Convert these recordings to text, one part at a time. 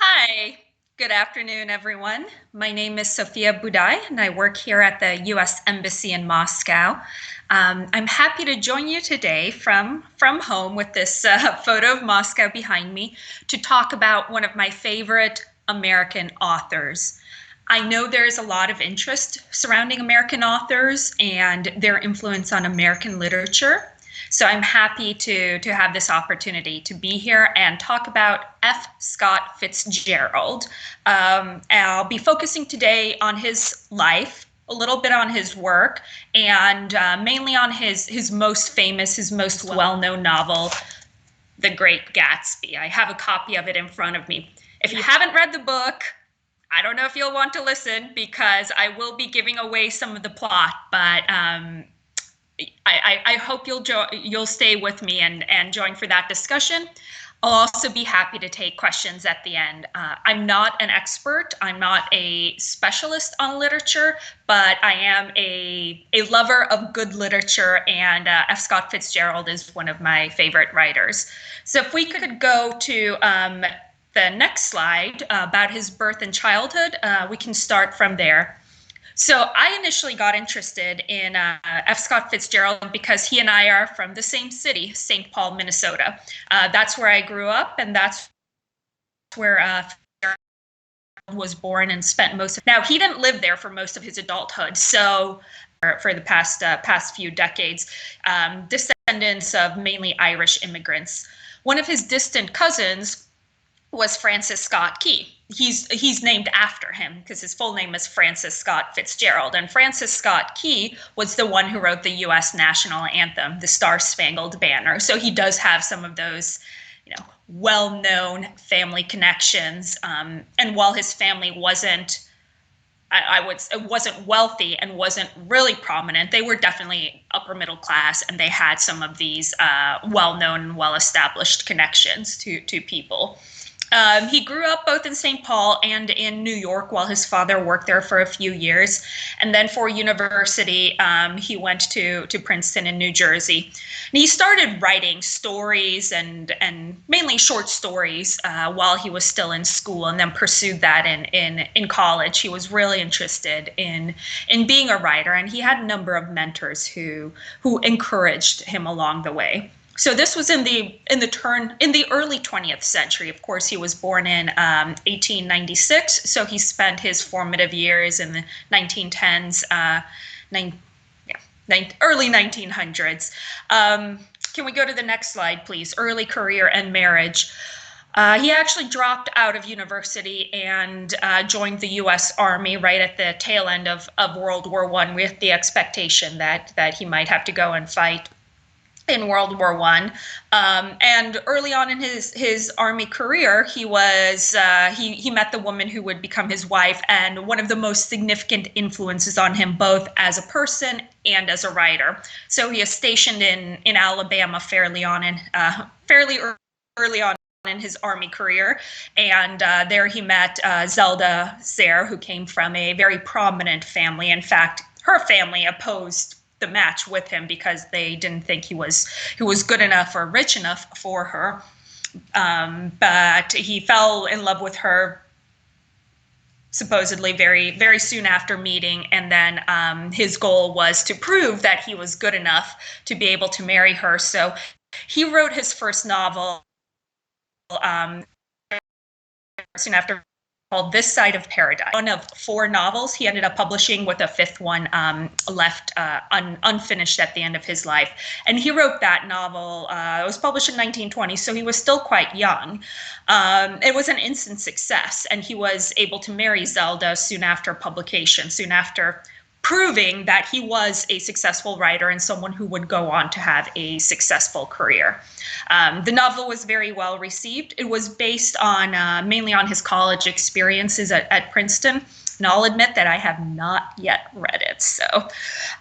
Hi, good afternoon, everyone. My name is Sophia Budai, and I work here at the U.S. Embassy in Moscow. I'm happy to join you today from home with this photo of Moscow behind me to talk about one of my favorite American authors. I know there's a lot of interest surrounding American authors and their influence on American literature. So I'm happy to have this opportunity to be here and talk about F. Scott Fitzgerald. I'll be focusing today on his life, a little bit on his work, and mainly on his most famous, his most well-known novel, The Great Gatsby. I have a copy of it in front of me. If you haven't read the book, I don't know if you'll want to listen because I will be giving away some of the plot, but I hope you'll stay with me and join for that discussion. I'll also be happy to take questions at the end. I'm not an expert. I'm not a specialist on literature, but I am a lover of good literature, and F. Scott Fitzgerald is one of my favorite writers. So if we could go to the next slide about his birth and childhood, we can start from there. So I initially got interested in F. Scott Fitzgerald because he and I are from the same city, St. Paul, Minnesota. That's where I grew up, and that's where Fitzgerald was born and spent most of. Now, he didn't live there for most of his adulthood, so for the past few decades, descendants of mainly Irish immigrants. One of his distant cousins was Francis Scott Key. He's named after him because his full name is Francis Scott Fitzgerald. And Francis Scott Key was the one who wrote the U.S. national anthem, the Star-Spangled Banner. So he does have some of those, well-known family connections. And while his family wasn't wealthy and wasn't really prominent, they were definitely upper middle class, and they had some of these well-known and well-established connections to people. He grew up both in St. Paul and in New York while his father worked there for a few years. And then for university, he went to Princeton in New Jersey. And he started writing stories and mainly short stories while he was still in school, and then pursued that in college. He was really interested in being a writer, and he had a number of mentors who encouraged him along the way. So this was in the early 20th century. Of course, he was born in 1896, so he spent his formative years in the 1910s, early 1900s. Can we go to the next slide, please? Early career and marriage. He actually dropped out of university and joined the U.S. Army right at the tail end of World War I, with the expectation that he might have to go and fight in World War I. And early on in his Army career, he met the woman who would become his wife, and one of the most significant influences on him, both as a person and as a writer. So he is stationed in Alabama fairly early on in his Army career, and there he met Zelda Sayre, who came from a very prominent family. In fact, her family opposed the match with him because they didn't think he was good enough or rich enough for her. But he fell in love with her supposedly very, very soon after meeting, and then his goal was to prove that he was good enough to be able to marry her. So he wrote his first novel soon after, called This Side of Paradise. One of 4 novels he ended up publishing, with a 5th one left unfinished at the end of his life. And he wrote that novel. It was published in 1920, so he was still quite young. It was an instant success, and he was able to marry Zelda soon after publication, soon after proving that he was a successful writer and someone who would go on to have a successful career. The novel was very well received. It was based on mainly on his college experiences at Princeton. And I'll admit that I have not yet read it, so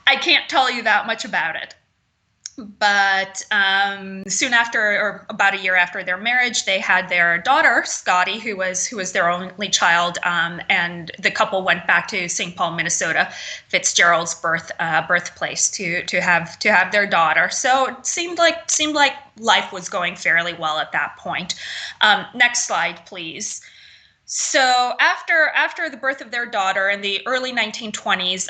I can't tell you that much about it. But soon after, or about a year after their marriage, they had their daughter, Scotty, who was their only child, and the couple went back to St. Paul, Minnesota, Fitzgerald's birthplace, to have their daughter. So it seemed like life was going fairly well at that point. Next slide, please. So after the birth of their daughter in the early 1920s,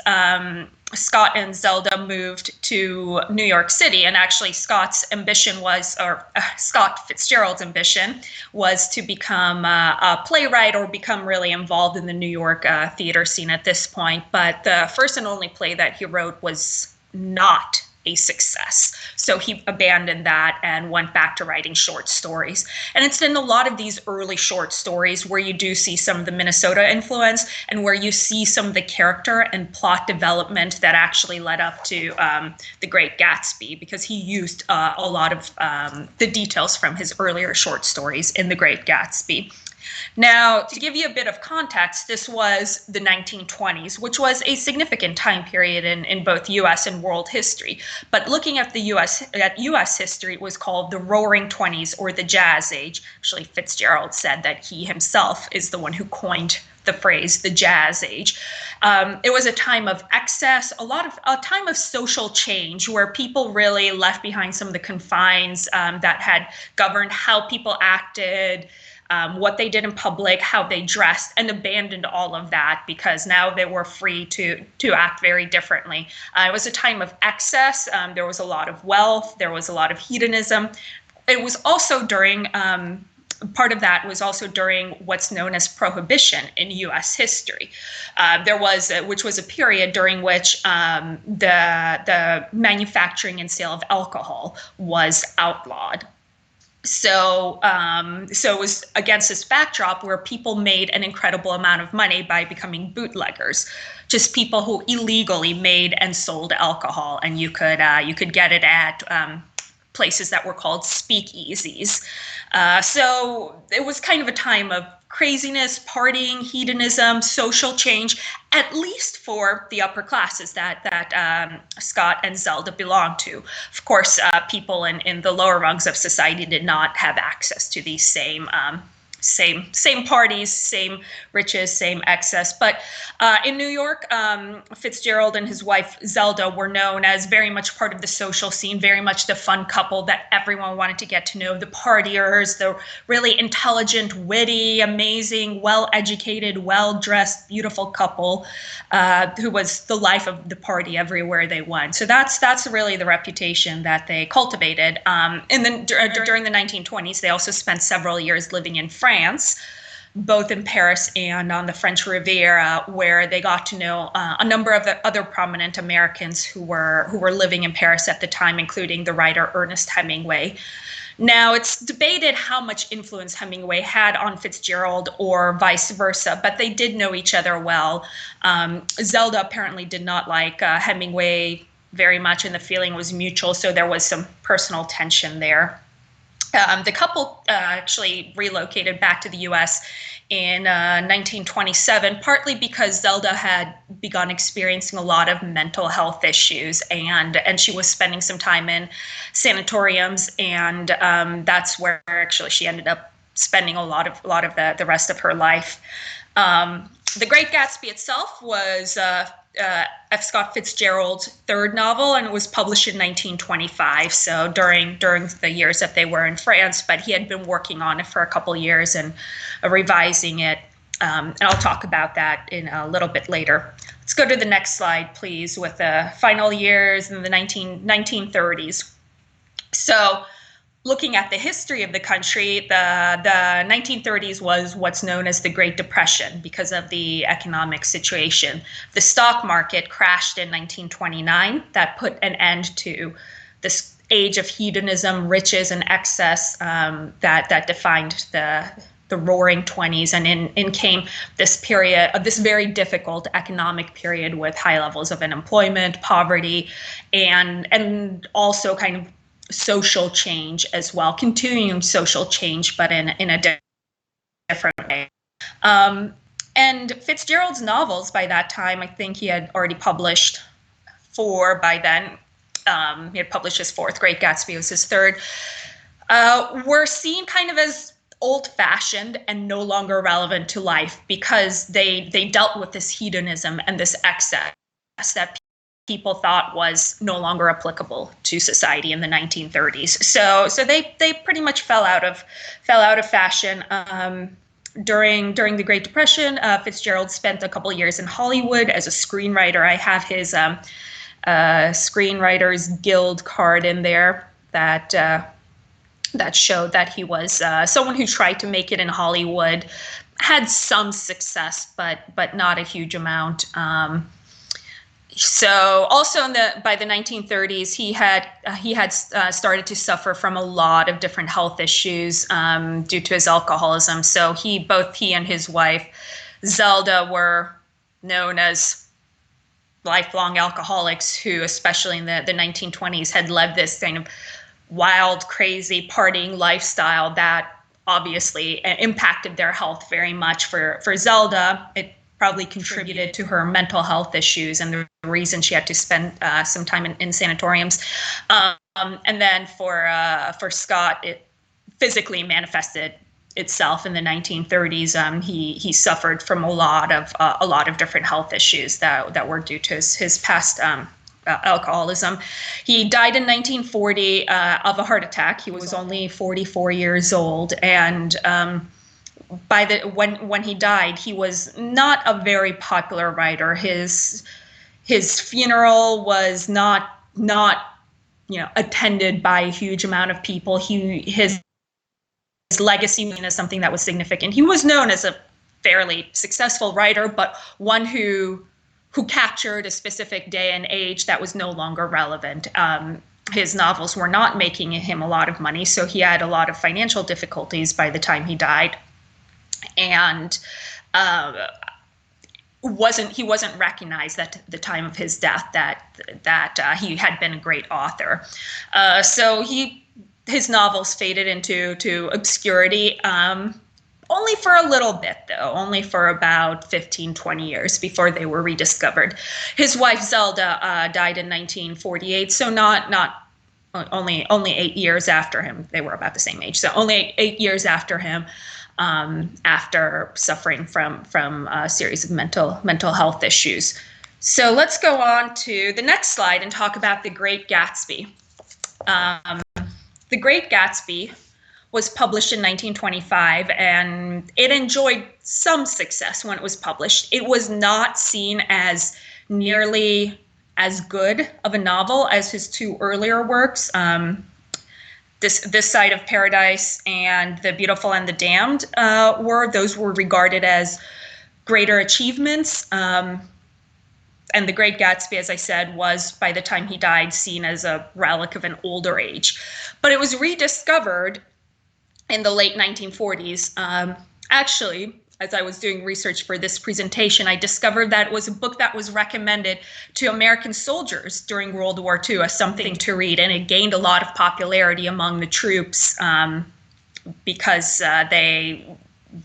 Scott and Zelda moved to New York City, and actually Scott Fitzgerald's ambition was to become a playwright or become really involved in the New York theater scene at this point. But the first and only play that he wrote was not a success. So he abandoned that and went back to writing short stories. And it's in a lot of these early short stories where you do see some of the Minnesota influence and where you see some of the character and plot development that actually led up to The Great Gatsby, because he used a lot of the details from his earlier short stories in The Great Gatsby. Now, to give you a bit of context, this was the 1920s, which was a significant time period in both U.S. and world history. But looking at U.S. history, it was called the Roaring Twenties or the Jazz Age. Actually, Fitzgerald said that he himself is the one who coined the phrase the Jazz Age. It was a time of excess, a time of social change where people really left behind some of the confines that had governed how people acted, what they did in public, how they dressed, and abandoned all of that because now they were free to act very differently. It was a time of excess. There was a lot of wealth. There was a lot of hedonism. It was also during part of that was also during what's known as Prohibition in U.S. history. Which was a period during which the manufacturing and sale of alcohol was outlawed. So it was against this backdrop where people made an incredible amount of money by becoming bootleggers, just people who illegally made and sold alcohol, and you could get it at places that were called speakeasies. So it was kind of a time of craziness, partying, hedonism, social change, at least for the upper classes that Scott and Zelda belonged to. Of course, people in the lower rungs of society did not have access to these same parties, same riches, same excess. But in New York, Fitzgerald and his wife Zelda were known as very much part of the social scene, very much the fun couple that everyone wanted to get to know, the partiers, the really intelligent, witty, amazing, well-educated, well-dressed, beautiful couple who was the life of the party everywhere they went. So that's really the reputation that they cultivated. And then during the 1920s, they also spent several years living in France, both in Paris and on the French Riviera, where they got to know a number of other prominent Americans who were living in Paris at the time, including the writer Ernest Hemingway. Now, it's debated how much influence Hemingway had on Fitzgerald or vice versa, but they did know each other well. Zelda apparently did not like Hemingway very much, and the feeling was mutual, so there was some personal tension there. The couple actually relocated back to the U.S. in 1927, partly because Zelda had begun experiencing a lot of mental health issues, and she was spending some time in sanatoriums, and that's where actually she ended up spending a lot of the rest of her life. The Great Gatsby itself was F. Scott Fitzgerald's third novel, and it was published in 1925. So during the years that they were in France, but he had been working on it for a couple years and revising it. And I'll talk about that in a little bit later. Let's go to the next slide, please, with the final years in the 1930s. So, looking at the history of the country, the 1930s was what's known as the Great Depression because of the economic situation. The stock market crashed in 1929. That put an end to this age of hedonism, riches, and excess that defined the Roaring Twenties, and in came this period of this very difficult economic period with high levels of unemployment, poverty, and also kind of social change as well, continuing social change, but in a different way. And Fitzgerald's novels by that time, I think he had already published 4 by then. He had published his 4th, Great Gatsby was his 3rd, were seen kind of as old-fashioned and no longer relevant to life because they dealt with this hedonism and this excess that people thought was no longer applicable to society in the 1930s. So they pretty much fell out of fashion. during the Great Depression, Fitzgerald spent a couple years in Hollywood as a screenwriter. I have his Screenwriters Guild card in there that showed that he was someone who tried to make it in Hollywood, had some success, but not a huge amount. So also by the 1930s, he had started to suffer from a lot of different health issues due to his alcoholism. So both he and his wife Zelda were known as lifelong alcoholics who, especially in the 1920s, had led this kind of wild, crazy partying lifestyle that obviously impacted their health very much. For Zelda, it probably contributed to her mental health issues and the reason she had to spend some time in sanatoriums. And then for Scott, it physically manifested itself in the 1930s. He suffered from a lot of different health issues that were due to his past alcoholism. He died in 1940 of a heart attack. He was only 44 years old, and when he died, he was not a very popular writer. His funeral was not attended by a huge amount of people. His legacy is something that was significant. He was known as a fairly successful writer, but one who captured a specific day and age that was no longer relevant. His novels were not making him a lot of money, so he had a lot of financial difficulties by the time he died, and he wasn't recognized at the time of his death that he had been a great author. So his novels faded into obscurity. Only for a little bit, though, only for about 15, 20 years before they were rediscovered. His wife, Zelda, died in 1948, so only 8 years after him. They were about the same age, so only 8 years after him, after suffering from a series of mental health issues. So let's go on to the next slide and talk about The Great Gatsby. The Great Gatsby was published in 1925, and it enjoyed some success when it was published. It was not seen as nearly as good of a novel as his two earlier works, This Side of Paradise and The Beautiful and the Damned. Those were regarded as greater achievements. And The Great Gatsby, as I said, was, by the time he died, seen as a relic of an older age. But it was rediscovered in the late 1940s. Actually, as I was doing research for this presentation, I discovered that it was a book that was recommended to American soldiers during World War II as something to read, and it gained a lot of popularity among the troops because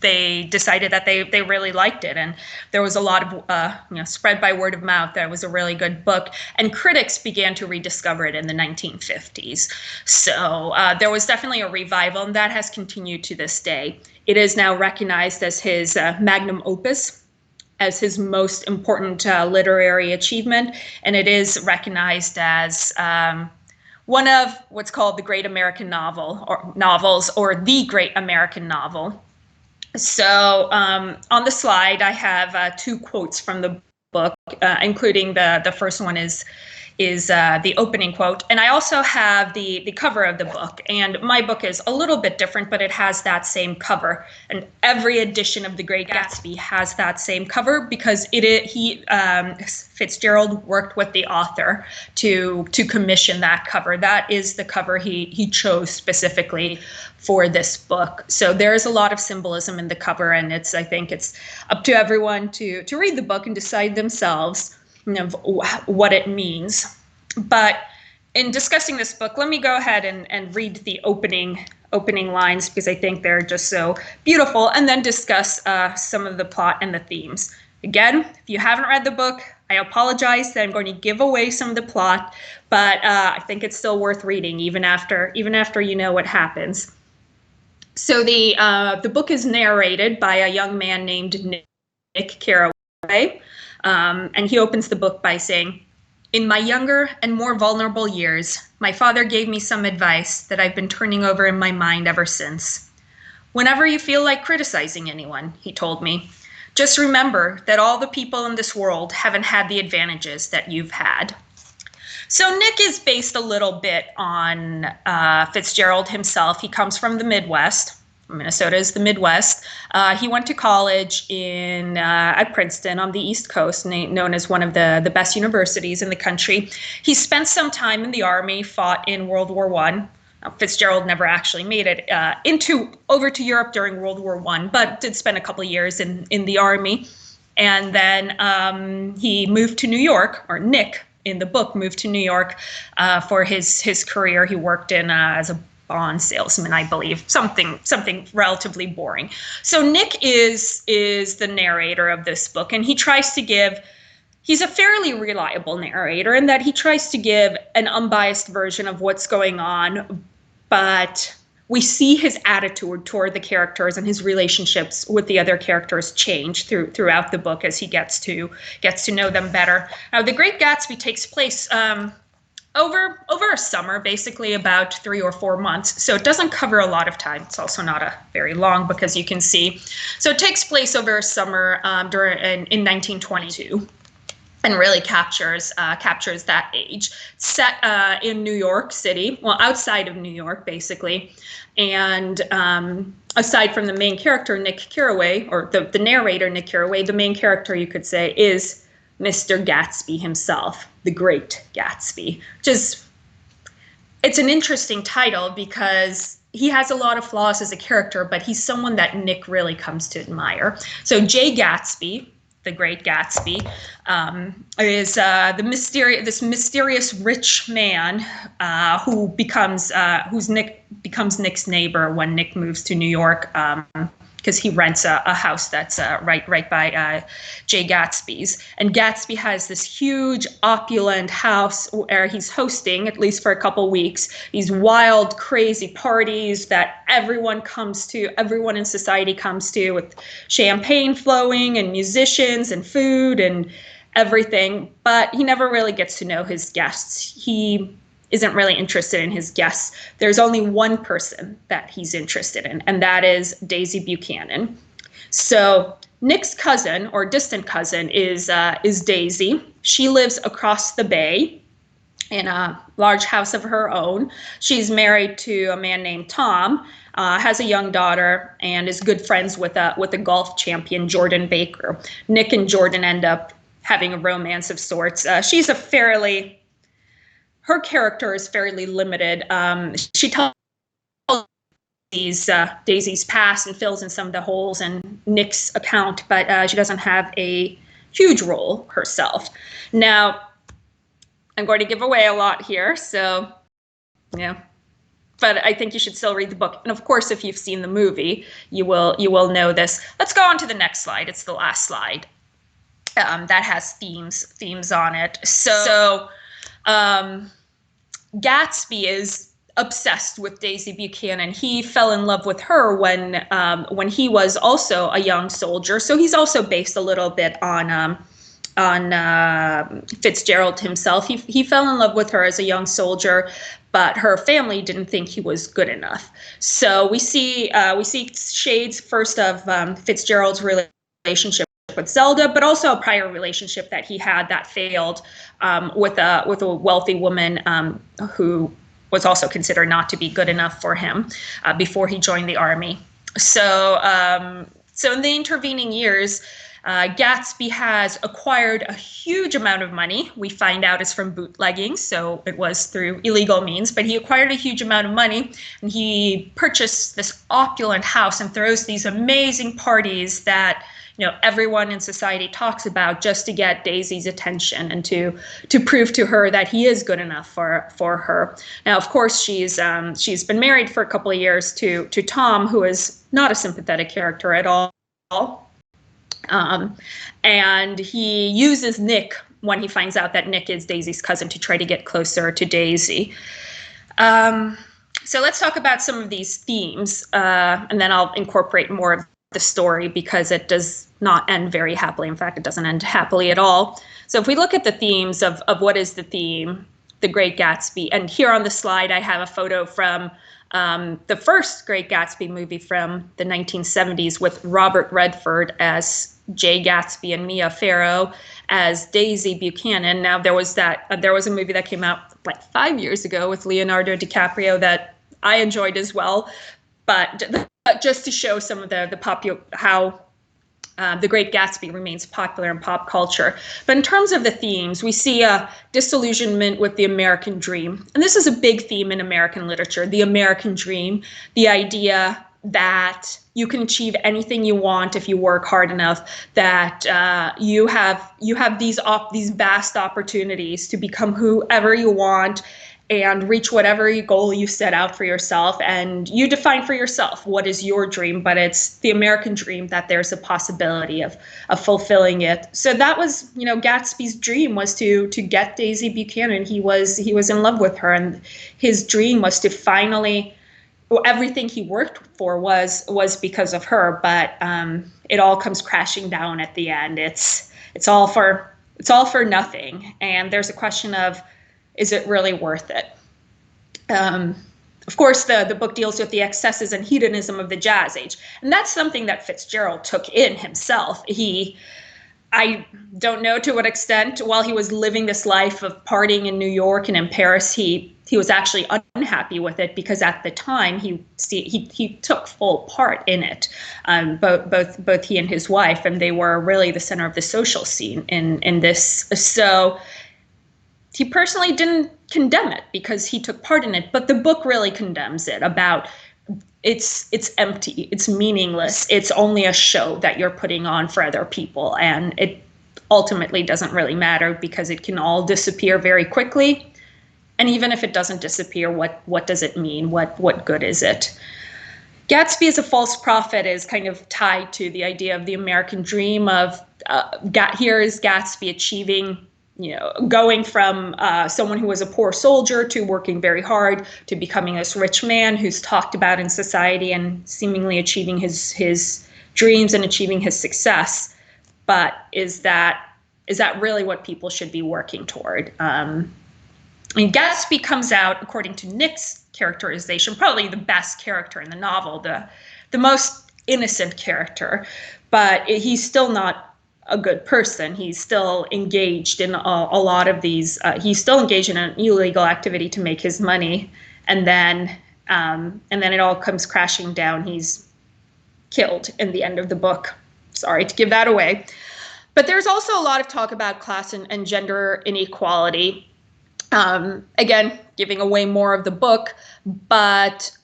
they decided that they really liked it, and there was a lot of spread by word of mouth that it was a really good book, and critics began to rediscover it in the 1950s. So there was definitely a revival, and that has continued to this day. It is now recognized as his magnum opus, as his most important literary achievement, and it is recognized as one of what's called the Great American Novels, or the Great American Novel. So on the slide, I have two quotes from the book, including the first one is the opening quote. And I also have the cover of the book. And my book is a little bit different, but it has that same cover. And every edition of The Great Gatsby has that same cover because Fitzgerald worked with the author to commission that cover. That is the cover he chose specifically for this book. So there's a lot of symbolism in the cover, and I think it's up to everyone to read the book and decide themselves what it means. But in discussing this book, let me go ahead and read the opening lines because I think they're just so beautiful, and then discuss some of the plot and the themes. Again, if you haven't read the book, I apologize that I'm going to give away some of the plot, but I think it's still worth reading even after you know what happens. So the book is narrated by a young man named Nick Carraway, and he opens the book by saying, "In my younger and more vulnerable years, my father gave me some advice that I've been turning over in my mind ever since. Whenever you feel like criticizing anyone, he told me, just remember that all the people in this world haven't had the advantages that you've had. So Nick is based a little bit on Fitzgerald himself. He comes from the Midwest. Minnesota is the Midwest. He went to college at Princeton on the East Coast, known as one of the best universities in the country. He spent some time in the Army, fought in World War I. Fitzgerald never actually made it over to Europe during World War I, but did spend a couple of years in the Army. And then he moved to New York, or Nick in the book moved to New York for his career. He worked in as a bond salesman, I believe, something relatively boring. So Nick is the narrator of this book, and he's a fairly reliable narrator in that he tries to give an unbiased version of what's going on, but we see his attitude toward the characters and his relationships with the other characters change throughout the book as he gets to know them better. Now, The Great Gatsby takes place over a summer, basically about 3 or 4 months. So it doesn't cover a lot of time. It's also not a very long book, as you can see. So it takes place over a summer in 1922. And really captures that age. Set in New York City, well, outside of New York, basically. And aside from the main character, Nick Carraway, or the narrator, Nick Carraway, the main character, you could say, is Mr. Gatsby himself, the Great Gatsby. It's an interesting title because he has a lot of flaws as a character, but he's someone that Nick really comes to admire. So Jay Gatsby, the Great Gatsby, is this mysterious rich man who becomes Nick's neighbor when Nick moves to New York, because he rents a house that's right by Jay Gatsby's. And Gatsby has this huge, opulent house where he's hosting, at least for a couple weeks, these wild, crazy parties that everyone in society comes to, with champagne flowing and musicians and food and everything. But he never really gets to know his guests. He isn't really interested in his guests. There's only one person that he's interested in, and that is Daisy Buchanan. So Nick's cousin, or distant cousin, is Daisy. She lives across the bay in a large house of her own. She's married to a man named Tom, has a young daughter, and is good friends with a golf champion, Jordan Baker. Nick and Jordan end up having a romance of sorts. Her character is fairly limited. She tells Daisy's past and fills in some of the holes in Nick's account, but she doesn't have a huge role herself. Now, I'm going to give away a lot here, so yeah. But I think you should still read the book. And of course, if you've seen the movie, you will know this. Let's go on to the next slide. It's the last slide. That has themes on it. So Gatsby is obsessed with Daisy Buchanan. He fell in love with her when he was also a young soldier. So he's also based a little bit on Fitzgerald himself. He fell in love with her as a young soldier, but her family didn't think he was good enough. So we see shades first of Fitzgerald's relationship with Zelda, but also a prior relationship that he had that failed with a wealthy woman who was also considered not to be good enough for him before he joined the army. So in the intervening years, Gatsby has acquired a huge amount of money. We find out it's from bootlegging, so it was through illegal means, but he acquired a huge amount of money, and he purchased this opulent house and throws these amazing parties that everyone in society talks about, just to get Daisy's attention and to prove to her that he is good enough for her. Now, of course, she's been married for a couple of years to Tom, who is not a sympathetic character at all. And he uses Nick when he finds out that Nick is Daisy's cousin to try to get closer to Daisy. So let's talk about some of these themes, and then I'll incorporate more of the story, because it does not end very happily. In fact, it doesn't end happily at all. So if we look at the themes of what is the theme, The Great Gatsby, and here on the slide I have a photo from the first Great Gatsby movie from the 1970s with Robert Redford as Jay Gatsby and Mia Farrow as Daisy Buchanan. Now there was a movie that came out like 5 years ago with Leonardo DiCaprio that I enjoyed as well, but just to show some of how The Great Gatsby remains popular in pop culture. But in terms of the themes, we see a disillusionment with the American dream. And this is a big theme in American literature, the American dream, the idea that you can achieve anything you want if you work hard enough, that you have these vast opportunities to become whoever you want and reach whatever goal you set out for yourself, and you define for yourself what is your dream, but it's the American dream that there's a possibility of fulfilling it. So that was, Gatsby's dream was to get Daisy Buchanan. He was in love with her, and his dream was to finally, everything he worked for was because of her, but it all comes crashing down at the end. It's all for nothing, and there's a question of, is it really worth it? Of course, the book deals with the excesses and hedonism of the Jazz Age, and that's something that Fitzgerald took in himself. I don't know to what extent, while he was living this life of partying in New York and in Paris, he was actually unhappy with it, because at the time he took full part in it, both he and his wife, and they were really the center of the social scene in this. So he personally didn't condemn it because he took part in it, but the book really condemns it, about it's empty, it's meaningless, it's only a show that you're putting on for other people, and it ultimately doesn't really matter because it can all disappear very quickly. And even if it doesn't disappear, what does it mean? What good is it? Gatsby as a false prophet is kind of tied to the idea of the American dream of here is Gatsby achieving, going from someone who was a poor soldier to working very hard to becoming this rich man who's talked about in society and seemingly achieving his dreams and achieving his success. But is that really what people should be working toward? Gatsby comes out, according to Nick's characterization, probably the best character in the novel, the most innocent character, but he's still not a good person. He's still engaged in a lot of these. He's still engaged in an illegal activity to make his money, and then it all comes crashing down. He's killed in the end of the book. Sorry to give that away, but there's also a lot of talk about class and gender inequality. Again, giving away more of the book, but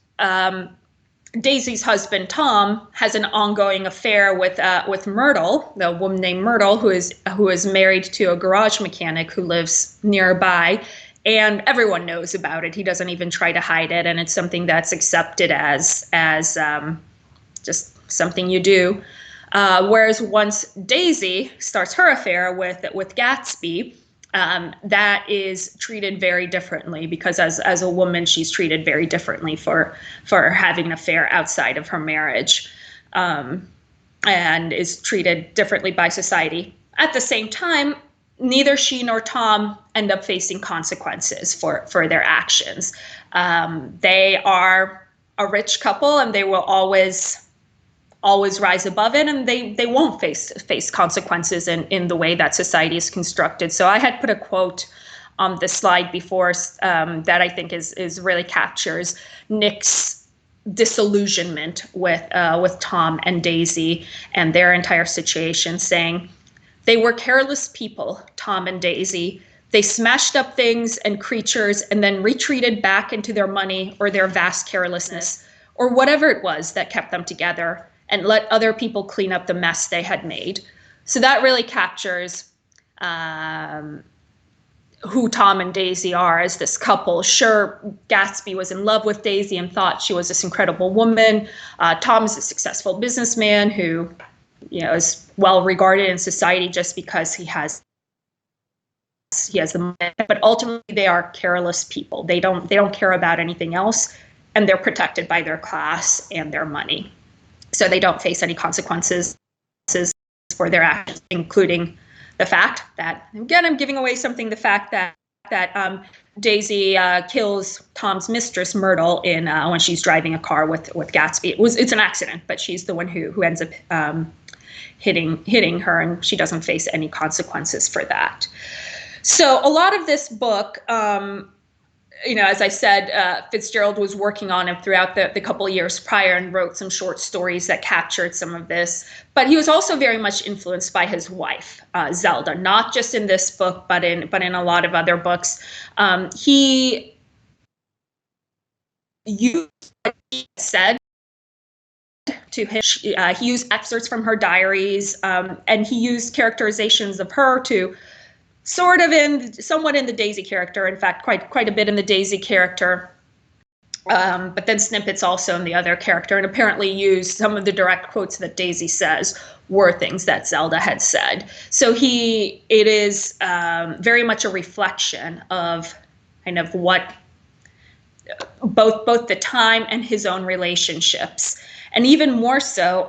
Daisy's husband, Tom, has an ongoing affair with Myrtle, the woman named Myrtle, who is married to a garage mechanic who lives nearby, and everyone knows about it. He doesn't even try to hide it, and it's something that's accepted as just something you do. Whereas once Daisy starts her affair with Gatsby, that is treated very differently, because as a woman, she's treated very differently for having an affair outside of her marriage, and is treated differently by society. At the same time, neither she nor Tom end up facing consequences for their actions. They are a rich couple, and they will always rise above it, and they won't face consequences in the way that society is constructed. So I had put a quote on the slide before that I think is really captures Nick's disillusionment with Tom and Daisy and their entire situation, saying, "They were careless people, Tom and Daisy. They smashed up things and creatures and then retreated back into their money or their vast carelessness, or whatever it was that kept them together, and let other people clean up the mess they had made." So that really captures who Tom and Daisy are as this couple. Sure, Gatsby was in love with Daisy and thought she was this incredible woman. Tom is a successful businessman who, is well regarded in society just because he has the money. But ultimately, they are careless people. They don't care about anything else, and they're protected by their class and their money. So they don't face any consequences for their actions, including the fact that, again, I'm giving away something, the fact that that Daisy kills Tom's mistress Myrtle in when she's driving a car with Gatsby. It's an accident, but she's the one who ends up hitting her, and she doesn't face any consequences for that. So a lot of this book, as I said, Fitzgerald was working on it throughout the couple of years prior and wrote some short stories that captured some of this. But he was also very much influenced by his wife, Zelda, not just in this book, but in a lot of other books. He used what he said to him. He used excerpts from her diaries, and he used characterizations of her to somewhat in the Daisy character, in fact, quite a bit in the Daisy character, but then snippets also in the other character, and apparently used some of the direct quotes that Daisy says were things that Zelda had said. So it is very much a reflection of kind of what both the time and his own relationships, and even more so,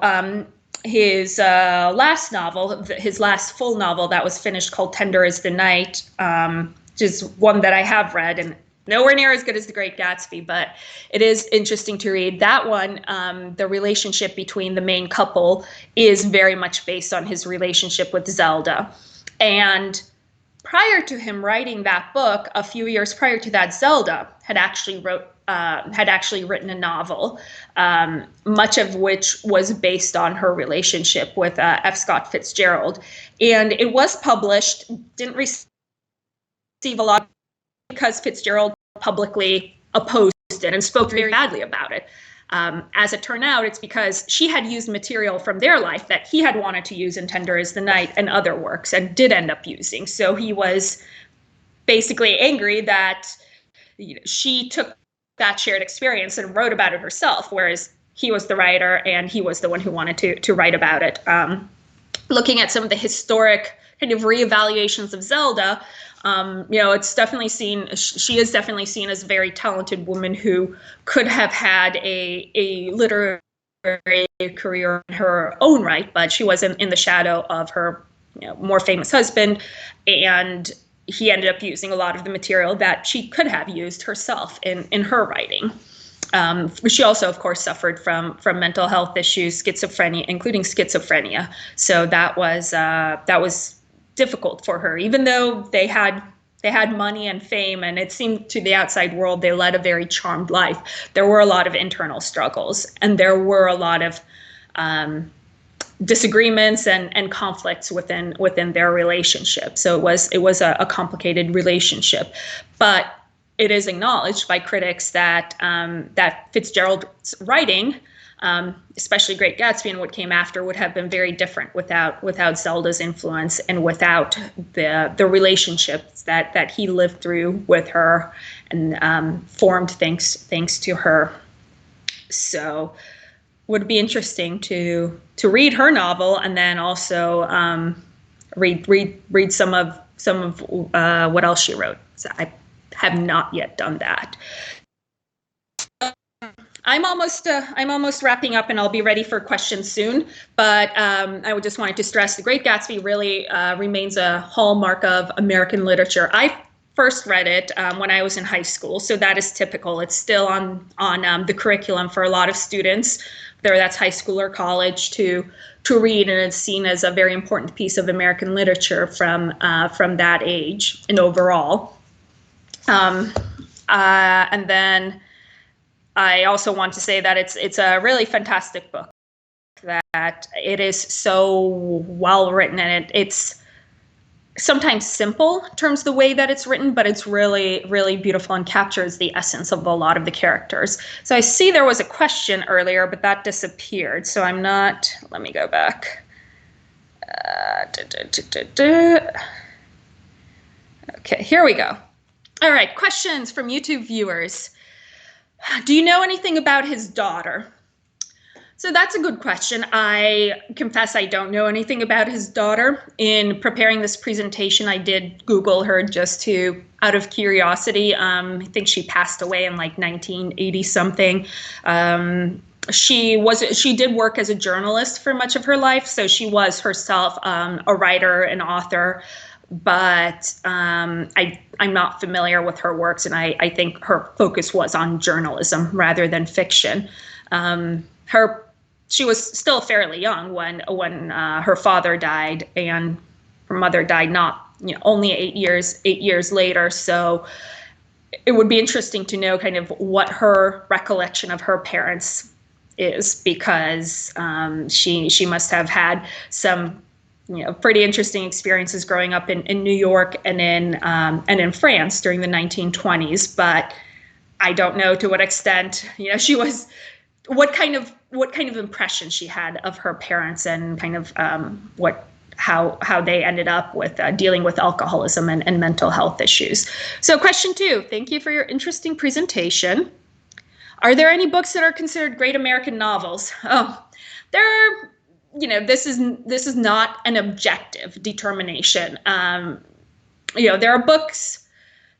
his last novel, his last full novel that was finished, called Tender is the Night, which is one that I have read, and nowhere near as good as The Great Gatsby, but it is interesting to read. That one, the relationship between the main couple is very much based on his relationship with Zelda. And prior to him writing that book, a few years prior to that, Zelda had actually written a novel, much of which was based on her relationship with F. Scott Fitzgerald. And it was published, didn't receive a lot because Fitzgerald publicly opposed it and spoke very badly about it. As it turned out, it's because she had used material from their life that he had wanted to use in Tender is the Night and other works, and did end up using. So he was basically angry that she took that shared experience and wrote about it herself, whereas he was the writer and he was the one who wanted to write about it. Looking at some of the historic kind of reevaluations of Zelda, it's definitely she is definitely seen as a very talented woman who could have had a literary career in her own right, but she was in the shadow of her more famous husband, and he ended up using a lot of the material that she could have used herself in her writing. She also, of course, suffered from mental health issues, schizophrenia, including schizophrenia. So that was difficult for her, even though they had money and fame, and it seemed to the outside world they led a very charmed life. There were a lot of internal struggles, and there were a lot of disagreements and conflicts within their relationship. So it was a complicated relationship, but it is acknowledged by critics that Fitzgerald's writing, especially Great Gatsby and what came after, would have been very different without Zelda's influence and without the relationships that he lived through with her and formed thanks to her. So would be interesting to read her novel, and then also read some of what else she wrote. So I have not yet done that. I'm almost wrapping up, and I'll be ready for questions soon. But I just wanted to stress The Great Gatsby really remains a hallmark of American literature. I first read it when I was in high school, so that is typical. It's still on the curriculum for a lot of students, whether that's high school or college, to read, and it's seen as a very important piece of American literature from that age and overall. And then I also want to say that it's a really fantastic book, that it is so well written, and it's sometimes simple in terms of the way that it's written, but it's really, really beautiful and captures the essence of a lot of the characters. So I see there was a question earlier, but that disappeared. So let me go back. Okay, here we go. All right, questions from YouTube viewers. Do you know anything about his daughter? So that's a good question. I confess I don't know anything about his daughter. In preparing this presentation, I did Google her just out of curiosity. I think she passed away in like 1980 something. She did work as a journalist for much of her life, so she was herself a writer, an author. but I'm not familiar with her works, and I think her focus was on journalism rather than fiction. She was still fairly young when her father died, and her mother died not only 8 years later. So it would be interesting to know kind of what her recollection of her parents is, because she must have had some pretty interesting experiences growing up in New York and in France during the 1920s. But I don't know to what extent she was, what kind of impression she had of her parents, and kind of how they ended up with dealing with alcoholism and mental health issues. So question 2, thank you for your interesting presentation. Are there any books that are considered great American novels? Oh, there are, this is not an objective determination. There are books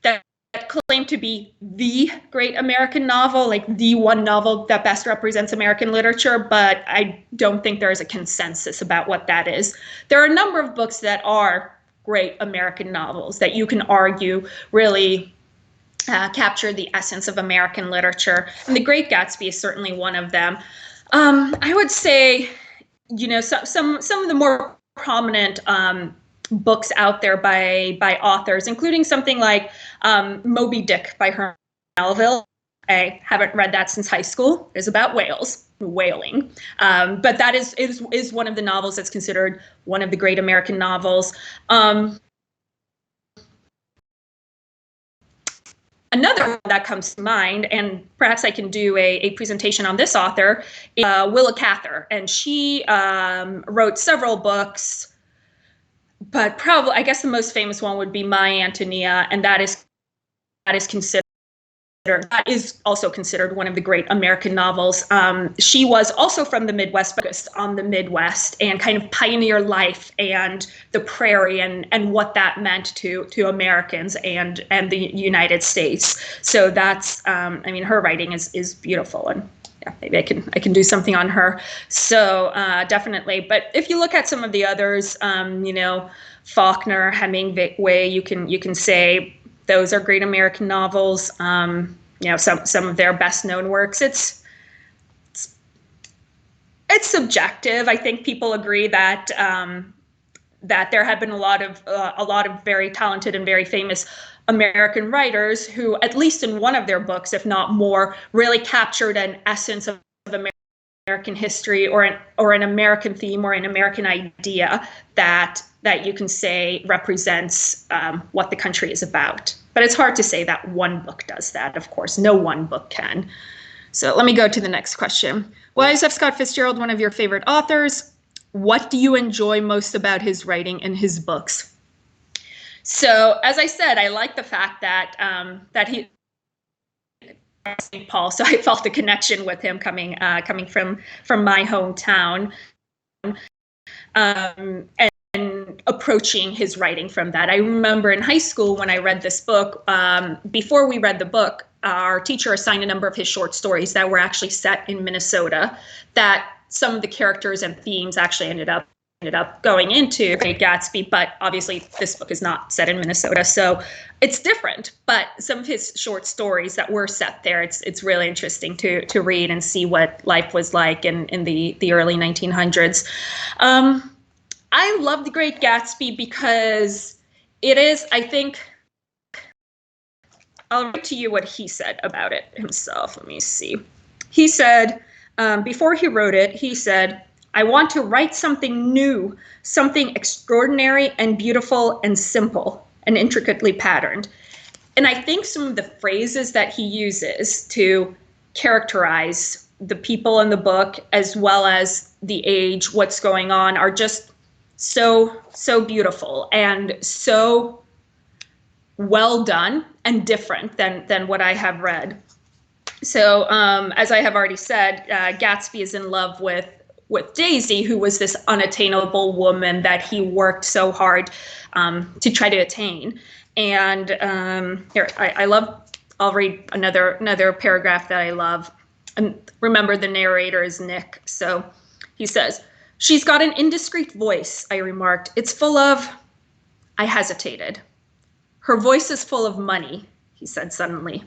that claim to be the great American novel, like the one novel that best represents American literature, but I don't think there is a consensus about what that is. There are a number of books that are great American novels that you can argue really capture the essence of American literature, and The Great Gatsby is certainly one of them. I would say, some of the more prominent books out there by authors, including something like Moby Dick by Herman Melville. I haven't read that since high school. It's about whaling. But that is one of the novels that's considered one of the great American novels. Another one that comes to mind, and perhaps I can do a presentation on this author, is Willa Cather. And she wrote several books, but probably, I guess the most famous one would be My Antonia, and that is also considered one of the great American novels. She was also from the Midwest, focused on the Midwest and kind of pioneer life and the prairie and what that meant to Americans and the United States. So that's, her writing is beautiful, and yeah, maybe I can do something on her. So definitely. But if you look at some of the others, Faulkner, Hemingway, you can say those are great American novels. Some of their best known works. It's subjective. I think people agree that that there have been a lot of very talented and very famous American writers who, at least in one of their books, if not more, really captured an essence of American history or an American theme or an American idea that you can say represents what the country is about. But it's hard to say that one book does that. Of course, no one book can. So let me go to the next question. Why is F. Scott Fitzgerald one of your favorite authors? What do you enjoy most about his writing and his books? So, as I said, I like the fact that he St. Paul, so I felt a connection with him coming from my hometown, and approaching his writing from that. I remember in high school when I read this book, before we read the book, our teacher assigned a number of his short stories that were actually set in Minnesota, that some of the characters and themes actually ended up going into Great Gatsby, but obviously this book is not set in Minnesota, so it's different. But some of his short stories that were set there, it's really interesting to read and see what life was like in the early 1900s. I love The Great Gatsby because it is, I think, I'll read to you what he said about it himself. Let me see. He said, before he wrote it, he said, "I want to write something new, something extraordinary and beautiful and simple and intricately patterned." And I think some of the phrases that he uses to characterize the people in the book, as well as the age, what's going on, are just so beautiful and so well done and different than what I have read. So as I have already said, Gatsby is in love with Daisy, who was this unattainable woman that he worked so hard to try to attain. And here, I'll read another paragraph that I love. And remember, the narrator is Nick. So he says, "She's got an indiscreet voice," I remarked. "It's full of..." I hesitated. Her voice is full of money, he said suddenly.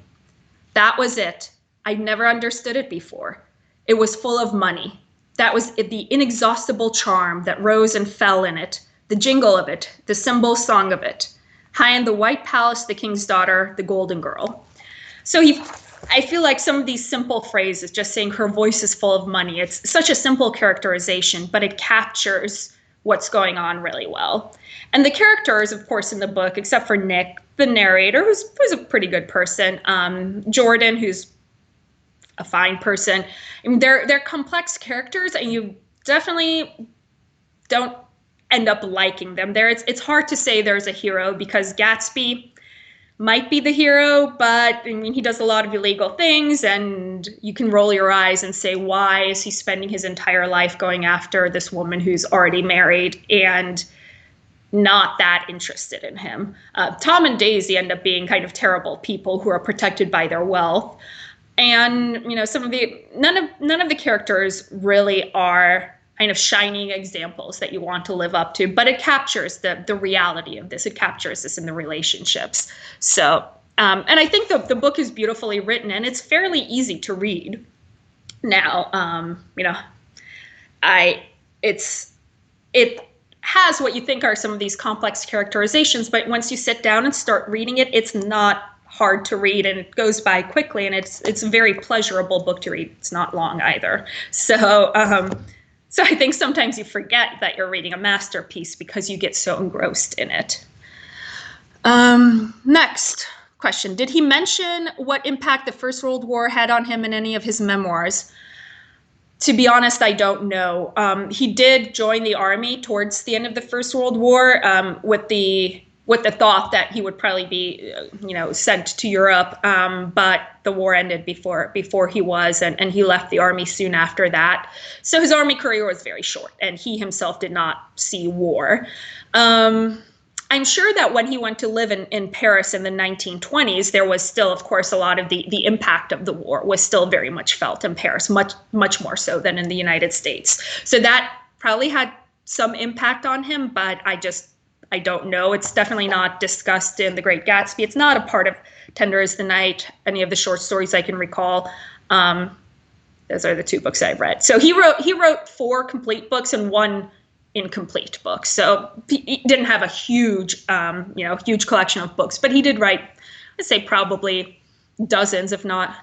That was it. I'd never understood it before. It was full of money. That was it, the inexhaustible charm that rose and fell in it, the jingle of it, the cymbal song of it. High in the white palace, the king's daughter, the golden girl. So I feel like some of these simple phrases, just saying her voice is full of money, it's such a simple characterization, but it captures what's going on really well. And the characters, of course, in the book, except for Nick, the narrator, who's a pretty good person, Jordan, who's a fine person. I mean, they're complex characters, and you definitely don't end up liking them. It's hard to say there's a hero, because Gatsby might be the hero, but I mean, he does a lot of illegal things, and you can roll your eyes and say, why is he spending his entire life going after this woman who's already married and not that interested in him? Tom and Daisy end up being kind of terrible people who are protected by their wealth. And, you know, none of the characters really are kind of shining examples that you want to live up to, but it captures the reality of this. It captures this in the relationships. So, and I think the book is beautifully written, and it's fairly easy to read now. You know, it has what you think are some of these complex characterizations, but once you sit down and start reading it, it's not hard to read, and it goes by quickly, and it's a very pleasurable book to read. It's not long either. So I think sometimes you forget that you're reading a masterpiece because you get so engrossed in it. Next question. Did he mention what impact the First World War had on him in any of his memoirs? To be honest, I don't know. He did join the army towards the end of the First World War, with the thought that he would probably be, sent to Europe. But the war ended before he was, and he left the army soon after that. So his army career was very short, and he himself did not see war. I'm sure that when he went to live in Paris in the 1920s, there was still, of course, a lot of the impact of the war was still very much felt in Paris, much more so than in the United States. So that probably had some impact on him, but I don't know. It's definitely not discussed in The Great Gatsby. It's not a part of Tender as the Night, any of the short stories I can recall. Those are the two books I've read. So he wrote 4 complete books and 1 incomplete book. So he didn't have a huge collection of books, but he did write, I'd say probably dozens, if not,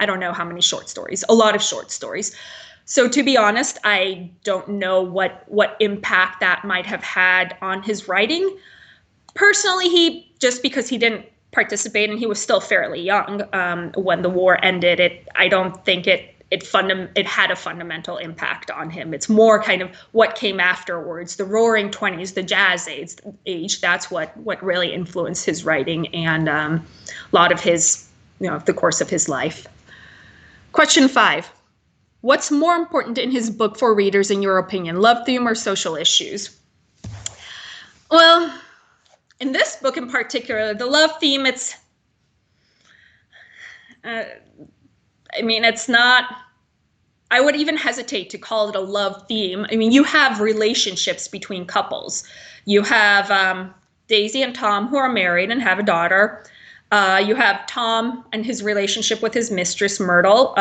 I don't know how many short stories, a lot of short stories. So to be honest, I don't know what impact that might have had on his writing. Personally, just because he didn't participate and he was still fairly young when the war ended, I don't think it had a fundamental impact on him. It's more kind of what came afterwards, the Roaring '20s, the Jazz age. That's what really influenced his writing and a lot of his, the course of his life. Question 5. What's more important in his book for readers, in your opinion, love theme or social issues? Well, in this book in particular, the love theme, it's not, I would even hesitate to call it a love theme. I mean, you have relationships between couples. You have Daisy and Tom, who are married and have a daughter. You have Tom and his relationship with his mistress, Myrtle,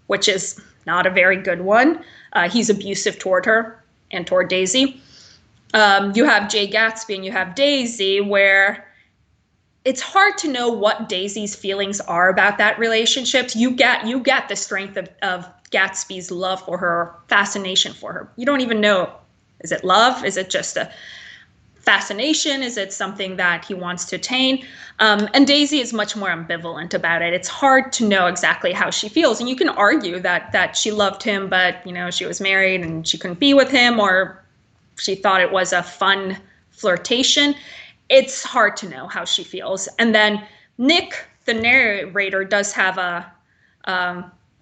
which is not a very good one. He's abusive toward her and toward Daisy. You have Jay Gatsby and you have Daisy, where it's hard to know what Daisy's feelings are about that relationship. You get the strength of Gatsby's love for her, fascination for her. You don't even know, is it love? Is it just a fascination? Is it something that he wants to attain? And Daisy is much more ambivalent about it. It's hard to know exactly how she feels. And you can argue that she loved him, but she was married and she couldn't be with him, or she thought it was a fun flirtation. It's hard to know how she feels. And then Nick, the narrator, does have a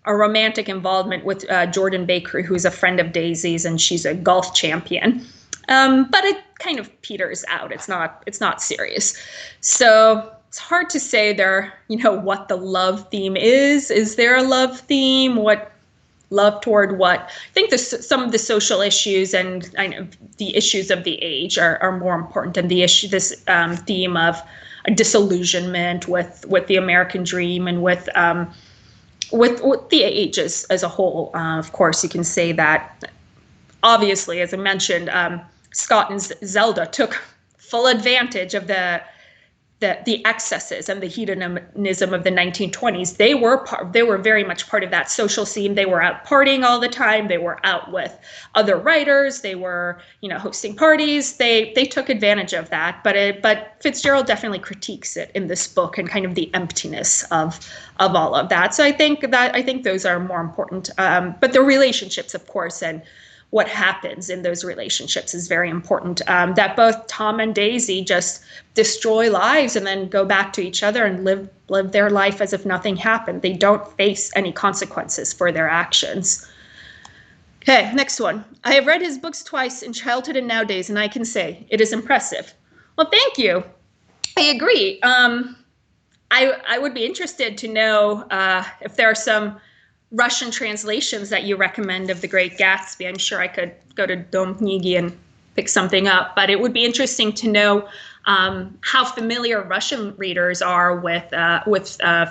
romantic involvement with Jordan Baker, who's a friend of Daisy's, and she's a golf champion. But it kind of peters out. It's not serious. So it's hard to say what the love theme is. Is there a love theme? love toward what I think some of the social issues and the issues of the age are more important, and this theme of disillusionment with the American dream and with the age as a whole. Of course, you can say that obviously, as I mentioned, Scott and Zelda took full advantage of the excesses and the hedonism of the 1920s. They were very much part of that social scene. They were out partying all the time. They were out with other writers. They were, hosting parties. They took advantage of that. But Fitzgerald definitely critiques it in this book and kind of the emptiness of all of that. So I think those are more important. But the relationships, of course, and what happens in those relationships is very important. That both Tom and Daisy just destroy lives and then go back to each other and live their life as if nothing happened. They don't face any consequences for their actions. Okay, next one. I have read his books twice, in childhood and nowadays, and I can say it is impressive. Well, thank you. I agree. I would be interested to know if there are some Russian translations that you recommend of The Great Gatsby. I'm sure I could go to Dom Knigy and pick something up, but it would be interesting to know how familiar Russian readers are with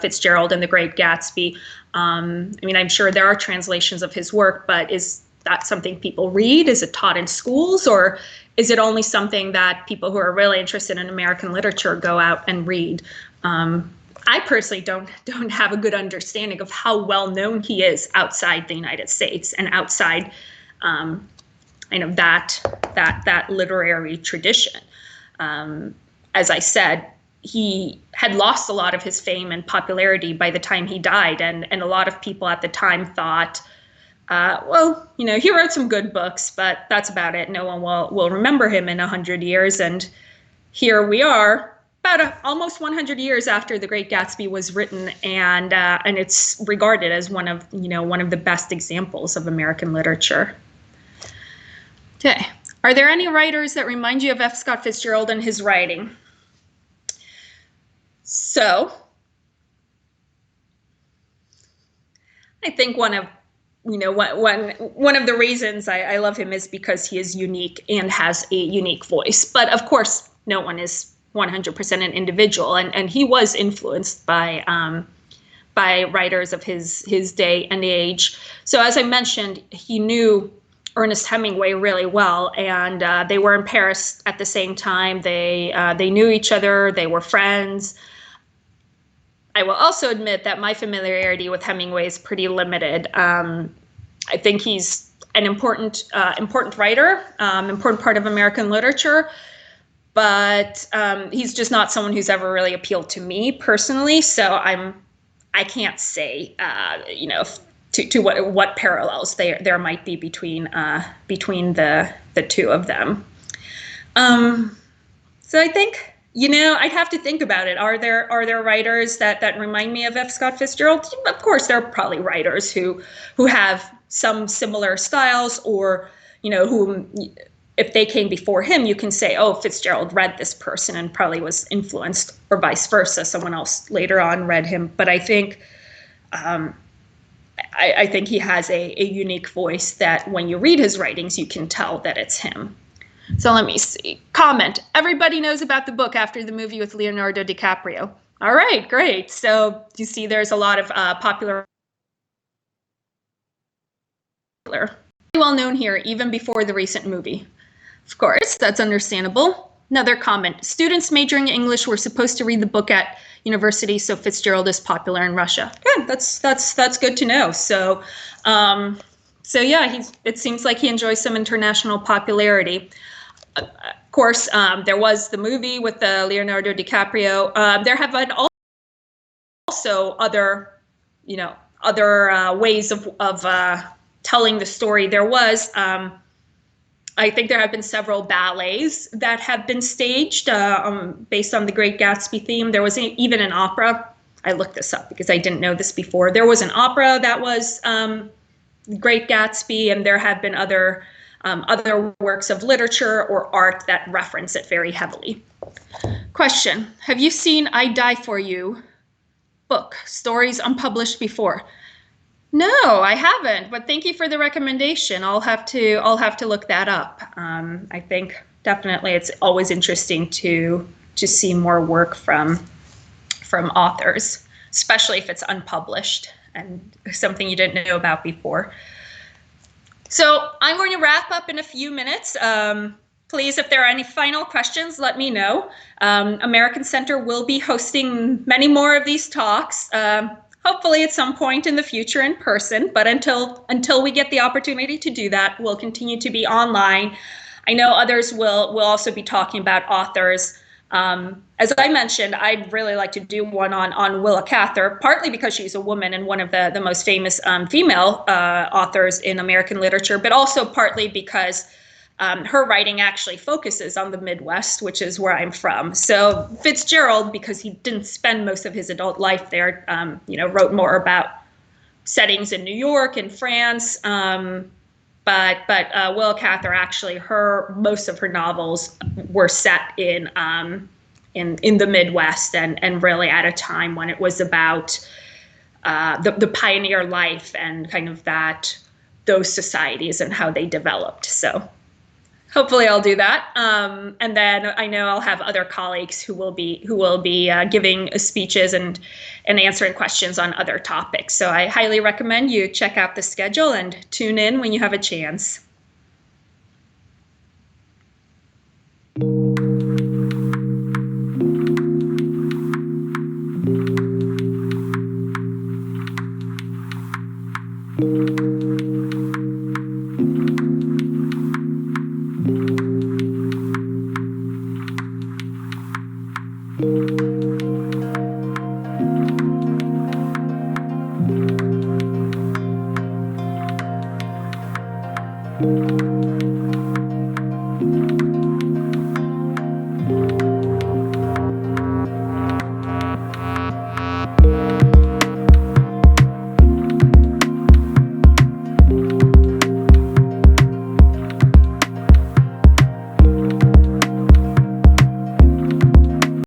Fitzgerald and The Great Gatsby. I'm sure there are translations of his work, but is that something people read? Is it taught in schools, or is it only something that people who are really interested in American literature go out and read? I personally don't have a good understanding of how well known he is outside the United States and outside, that literary tradition. As I said, he had lost a lot of his fame and popularity by the time he died, and a lot of people at the time thought, he wrote some good books, but that's about it. No one will remember him in 100 years, and here we are. About almost 100 years after The Great Gatsby was written, and it's regarded as one of the best examples of American literature. Okay, are there any writers that remind you of F. Scott Fitzgerald and his writing? So, I think one of the reasons I love him is because he is unique and has a unique voice. But of course, no one is 100% an individual, and he was influenced by writers of his day and age. So as I mentioned, he knew Ernest Hemingway really well, and they were in Paris at the same time. They knew each other. They were friends. I will also admit that my familiarity with Hemingway is pretty limited. I think he's an important writer, important part of American literature. But he's just not someone who's ever really appealed to me personally. So I can't say, to what parallels there might be between the two of them. So I think, I'd have to think about it. Are there writers that remind me of F. Scott Fitzgerald? Of course, there are probably writers who have some similar styles, or who, if they came before him, you can say, oh, Fitzgerald read this person and probably was influenced, or vice versa. Someone else later on read him. But I think I think he has a unique voice that when you read his writings, you can tell that it's him. So let me see. Comment. Everybody knows about the book after the movie with Leonardo DiCaprio. All right, great. So you see there's a lot of popular, well known here, even before the recent movie. Of course, that's understandable. Another comment. Students majoring in English were supposed to read the book at university, so Fitzgerald is popular in Russia. Yeah, that's good to know. So, yeah, it seems like he enjoys some international popularity. Of course, there was the movie with Leonardo DiCaprio. There have been also other ways of telling the story. There was. I think there have been several ballets that have been staged based on the Great Gatsby theme. There was even an opera. I looked this up because I didn't know this before. There was an opera that was Great Gatsby, and there have been other works of literature or art that reference it very heavily. Question: have you seen I Die For You book, stories unpublished before? No, I haven't, but thank you for the recommendation. I'll have to look that up. I think definitely it's always interesting to see more work from authors, especially if it's unpublished and something you didn't know about before. So I'm going to wrap up in a few minutes. Please, if there are any final questions, let me know. American Center will be hosting many more of these talks, hopefully at some point in the future in person. But until we get the opportunity to do that, we'll continue to be online. I know others will also be talking about authors. As I mentioned, I'd really like to do one on Willa Cather, partly because she's a woman and one of the most famous female authors in American literature, but also partly because her writing actually focuses on the Midwest, which is where I'm from. So Fitzgerald, because he didn't spend most of his adult life there, wrote more about settings in New York and France. But Willa Cather, actually, most of her novels were set in the Midwest, and really at a time when it was about the pioneer life and kind of those societies and how they developed. So hopefully I'll do that. And then I know I'll have other colleagues who will be giving speeches and answering questions on other topics. So I highly recommend you check out the schedule and tune in when you have a chance.